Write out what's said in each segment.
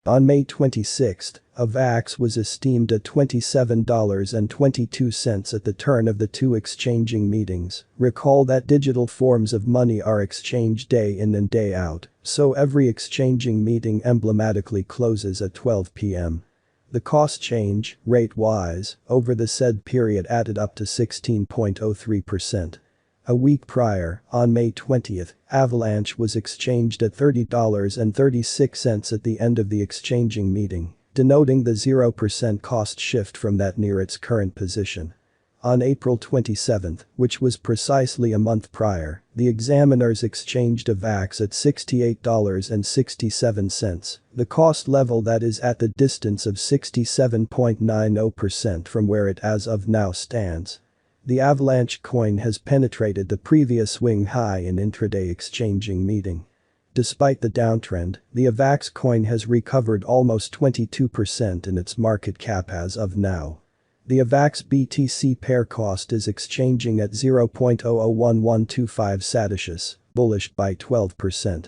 On May 26, AVAX was esteemed at $27.22 at the turn of the two exchanging meetings. Recall that digital forms of money are exchanged day in and day out, so every exchanging meeting emblematically closes at 12 p.m. The cost change, rate-wise, over the said period added up to 16.03%. A week prior, on May 20, AVALANCHE was exchanged at $30.36 at the end of the exchanging meeting, denoting the 0% cost shift from that near its current position. On April 27, which was precisely a month prior, the examiners exchanged AVAX at $68.67, the cost level that is at the distance of 67.90% from where it as of now stands. The Avalanche coin has penetrated the previous swing high in intraday exchanging meeting. Despite the downtrend, the AVAX coin has recovered almost 22% in its market cap as of now. The AVAX BTC pair cost is exchanging at 0.001125 satoshis, bullish by 12%.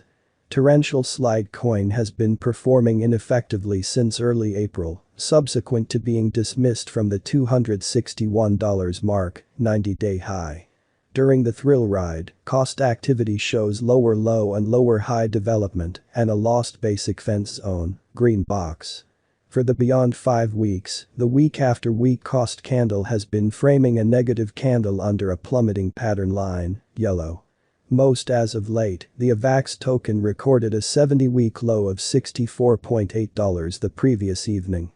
Torrential slide coin has been performing ineffectively since early April, subsequent to being dismissed from the $261 mark, 90-day high. During the thrill ride, cost activity shows lower low and lower high development and a lost basic fence zone, green box. For the beyond 5 weeks, the week after week cost candle has been framing a negative candle under a plummeting pattern line, yellow. Most as of late, the AVAX token recorded a 70-week low of $64.8 the previous evening.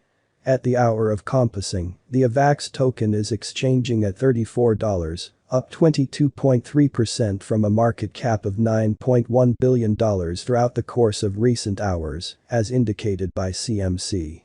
At the hour of compassing, the AVAX token is exchanging at $34, up 22.3% from a market cap of $9.1 billion throughout the course of recent hours, as indicated by CMC.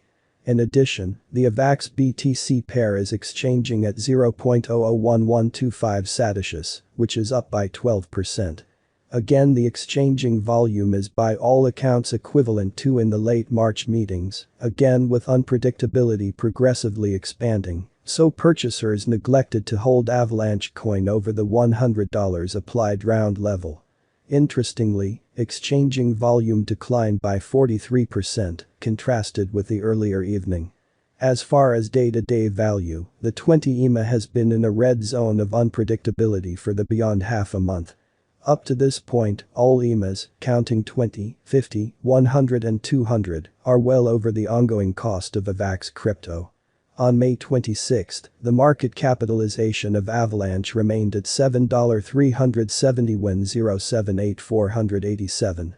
In addition, the AVAX BTC pair is exchanging at 0.001125 satoshis, which is up by 12%. Again, the exchanging volume is by all accounts equivalent to in the late March meetings, again with unpredictability progressively expanding, so purchasers neglected to hold Avalanche coin over the $100 applied round level. Interestingly, exchanging volume declined by 43%, contrasted with the earlier evening. As far as day-to-day value, the 20 EMA has been in a red zone of unpredictability for the beyond half a month. Up to this point, all EMAs, counting 20, 50, 100 and 200, are well over the ongoing cost of AVAX crypto. On May 26, the market capitalization of Avalanche remained at $7,370,078,487.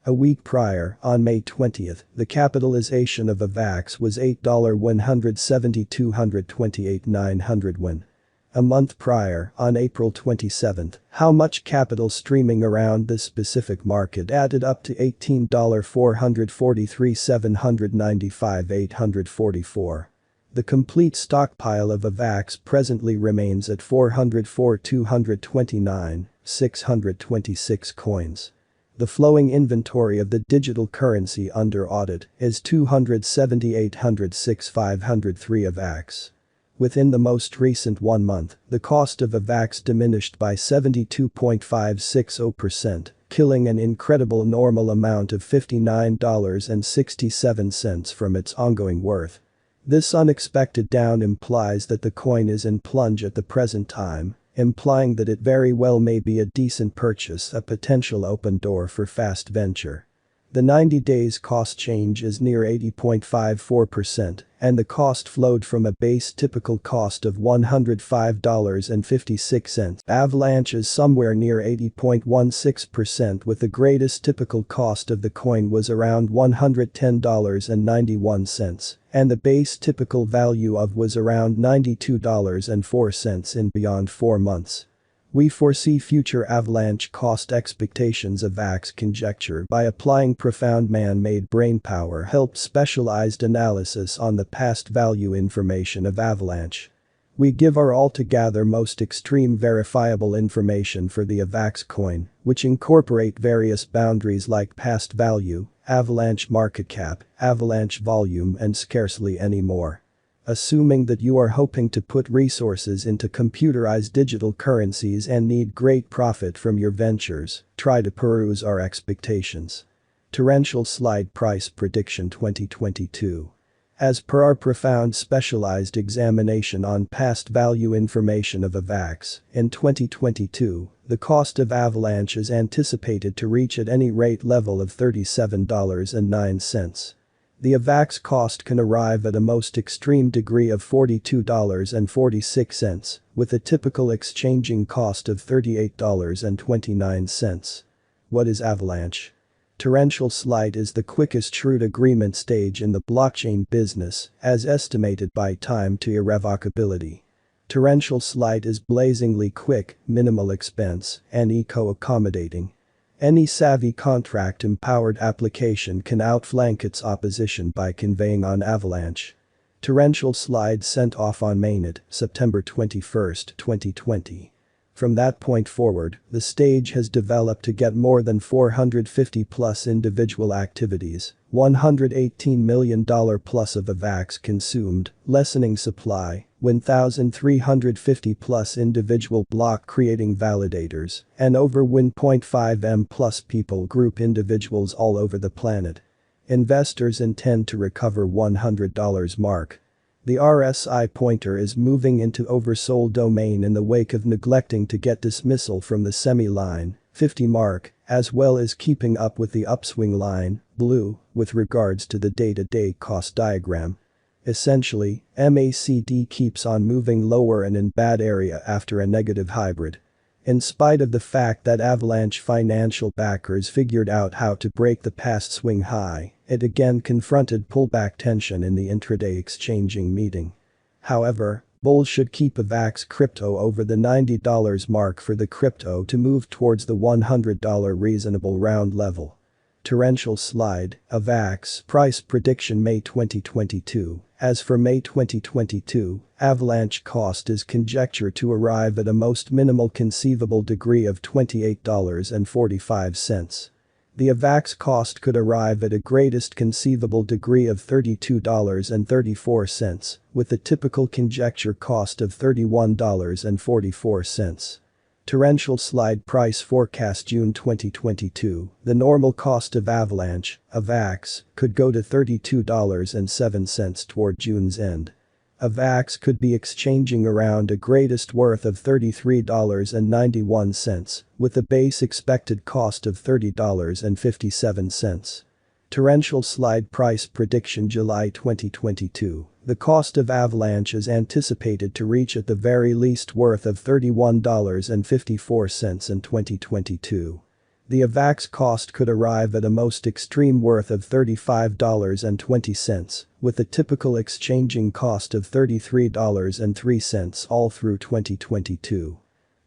A week prior, on May 20, the capitalization of AVAX was $8,170,228,900. A month prior, on April 27, how much capital streaming around this specific market added up to $18,443,795,844. The complete stockpile of AVAX presently remains at 404,229,626 coins. The flowing inventory of the digital currency under audit is 278,106,503 AVAX. Within the most recent 1 month, the cost of AVAX diminished by 72.560%, killing an incredible normal amount of $59.67 from its ongoing worth. This unexpected down implies that the coin is in plunge at the present time, implying that it very well may be a decent purchase, a potential open door for fast venture. The 90 days cost change is near 80.54%, and the cost flowed from a base typical cost of $105.56. Avalanche is somewhere near 80.16%, with the greatest typical cost of the coin was around $110.91, and the base typical value of was around $92.04 in beyond 4 months. We foresee future Avalanche cost expectations. AVAX conjecture by applying profound man-made brainpower helped specialized analysis on the past value information of Avalanche. We give our altogether most extreme verifiable information for the AVAX coin, which incorporate various boundaries like past value, Avalanche market cap, Avalanche volume and scarcely any more. Assuming that you are hoping to put resources into computerized digital currencies and need great profit from your ventures, try to peruse our expectations. Torrential slide price prediction 2022. As per our profound specialized examination on past value information of AVAX, in 2022, the cost of Avalanche is anticipated to reach at any rate level of $37.09. The AVAX cost can arrive at a most extreme degree of $42.46, with a typical exchanging cost of $38.29. What is Avalanche? Torrential slide is the quickest shrewd agreement stage in the blockchain business, as estimated by time to irrevocability. Torrential slide is blazingly quick, minimal expense, and eco-accommodating. Any savvy contract-empowered application can outflank its opposition by conveying on Avalanche. Torrential slide sent off on mainnet, September 21, 2020. From that point forward, the stage has developed to get more than 450 plus individual activities, $118 million plus of AVAX consumed, lessening supply, 1,350 plus individual block creating validators, and over 1.5 M plus people group individuals all over the planet. Investors intend to recover $100 mark. The RSI pointer is moving into oversold domain in the wake of neglecting to get dismissal from the semi-line, 50 mark, as well as keeping up with the upswing line, blue, with regards to the day-to-day cost diagram. Essentially, MACD keeps on moving lower and in bad area after a negative hybrid. In spite of the fact that Avalanche financial backers figured out how to break the past swing high, it again confronted pullback tension in the intraday exchanging meeting. However, bulls should keep AVAX crypto over the $90 mark for the crypto to move towards the $100 reasonable round level. Torrential slide, AVAX price prediction May 2022. As for May 2022, Avalanche cost is conjectured to arrive at a most minimal conceivable degree of $28.45. The AVAX cost could arrive at a greatest conceivable degree of $32.34, with a typical conjecture cost of $31.44. Torrential slide price forecast June 2022. The normal cost of Avalanche, AVAX, could go to $32.07 toward June's end. AVAX could be exchanging around a greatest worth of $33.91, with a base expected cost of $30.57. Torrential slide price prediction July 2022. The cost of Avalanche is anticipated to reach at the very least worth of $31.54 in 2022. The AVAX cost could arrive at a most extreme worth of $35.20, with a typical exchanging cost of $33.03 all through 2022.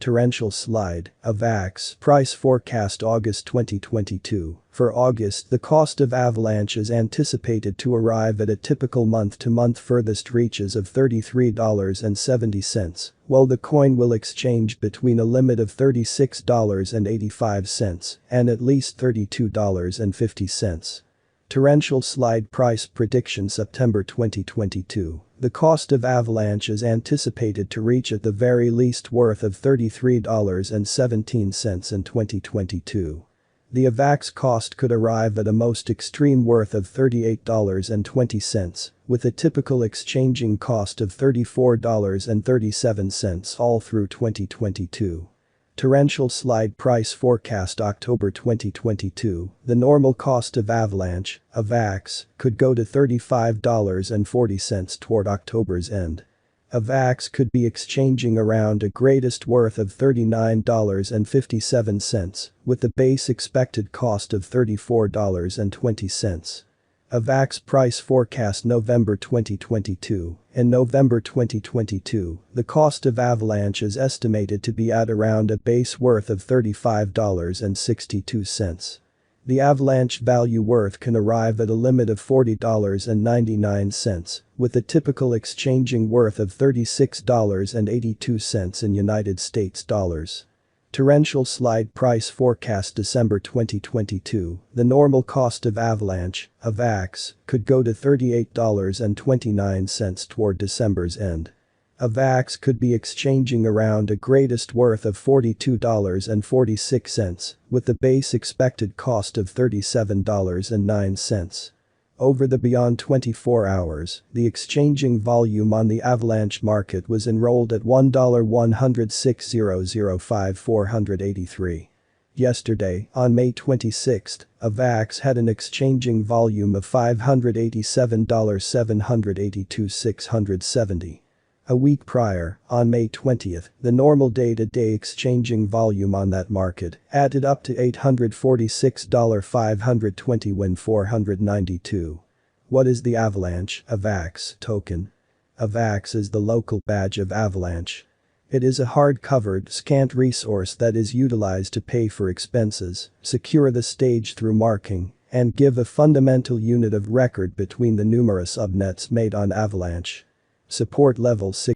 Torrential slide, AVAX price forecast August 2022. For August, the cost of Avalanche is anticipated to arrive at a typical month-to-month furthest reaches of $33.70, while the coin will exchange between a limit of $36.85 and at least $32.50. Torrential slide price prediction September 2022. The cost of Avalanche is anticipated to reach at the very least worth of $33.17 in 2022. The AVAX cost could arrive at a most extreme worth of $38.20, with a typical exchanging cost of $34.37 all through 2022. Torrential slide price forecast October 2022. The normal cost of Avalanche, AVAX, could go to $35.40 toward October's end. AVAX could be exchanging around a greatest worth of $39.57, with a base expected cost of $34.20. AVAX price forecast November 2022. In November 2022, the cost of Avalanche is estimated to be at around a base worth of $35.62. The Avalanche value worth can arrive at a limit of $40.99, with a typical exchanging worth of $36.82 in United States dollars. Torrential slide price forecast December 2022. The normal cost of Avalanche, AVAX, could go to $38.29 toward December's end. AVAX could be exchanging around a greatest worth of $42.46, with the base expected cost of $37.09. Over the beyond 24 hours, the exchanging volume on the Avalanche market was enrolled at $1,106,005,483. Yesterday, on May 26, AVAX had an exchanging volume of $587,782,670. A week prior, on May 20, the normal day-to-day exchanging volume on that market added up to $846,520,492. What is the Avalanche AVAX token? AVAX is the local badge of Avalanche. It is a hard-covered, scant resource that is utilized to pay for expenses, secure the stage through marking, and give a fundamental unit of record between the numerous subnets made on Avalanche. Support level 6.